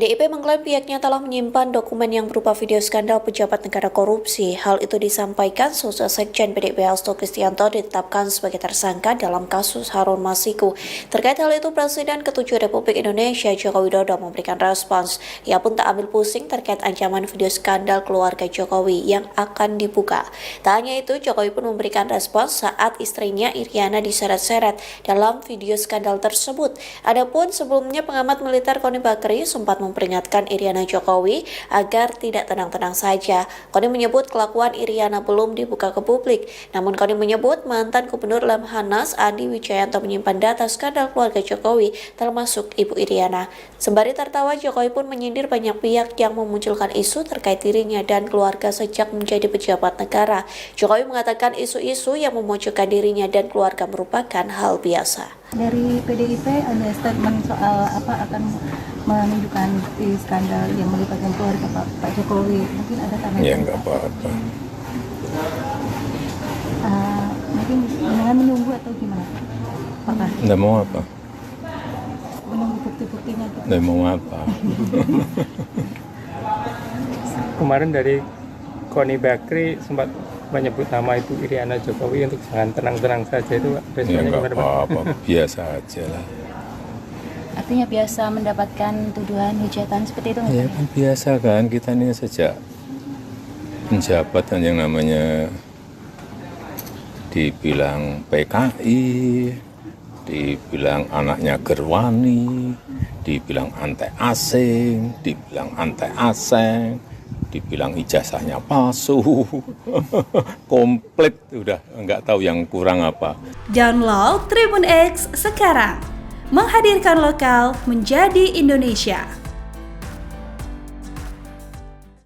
PDIP mengklaim pihaknya telah menyimpan dokumen yang berupa video skandal pejabat negara korupsi. Hal itu disampaikan sesudah Sekjen PDIP Hasto Kristianto ditetapkan sebagai tersangka dalam kasus Harun Masiku. Terkait hal itu, Presiden ke-7 Republik Indonesia Joko Widodo memberikan respons. Ia pun tak ambil pusing terkait ancaman video skandal keluarga Jokowi yang akan dibuka. Tak hanya itu, Jokowi pun memberikan respons saat istrinya Iriana diseret-seret dalam video skandal tersebut. Adapun sebelumnya pengamat militer Koni Bakri sempat memperingatkan Iriana Jokowi agar tidak tenang-tenang saja. Koni menyebut kelakuan Iriana belum dibuka ke publik. Namun Koni menyebut mantan Gubernur Lemhanas Andi Wijayanto menyimpan data skandal keluarga Jokowi termasuk Ibu Iriana. Sembari tertawa, Jokowi pun menyindir banyak pihak yang memunculkan isu terkait dirinya dan keluarga sejak menjadi pejabat negara. Jokowi mengatakan isu-isu yang memojokkan dirinya dan keluarga merupakan hal biasa. Dari PDIP ada statement soal akan menunjukkan bukti skandal yang melibatkan keluarga Pak Jokowi. Mungkin ada tanggapan? Ya nggak apa-apa. Mungkin dengan menunggu atau gimana? Apakah? Nggak mau apa? Menunggu bukti-buktinya. Nggak mau apa? Kemarin dari Koni Bakri sempat menyebut nama Ibu Iriana Jokowi untuk jangan tenang-tenang saja, itu Ya responnya nggak gimana Pak? apa-apa, biasa aja lah. Artinya biasa mendapatkan tuduhan hujatan seperti itu? Ya kan biasa kan, kita ini sejak penjabat kan yang namanya dibilang PKI, dibilang anaknya Gerwani, dibilang antek asing, dibilang antek aseng, dibilang ijazahnya palsu, komplit, udah nggak tahu yang kurang apa. Download Tribun X sekarang, menghadirkan lokal menjadi Indonesia.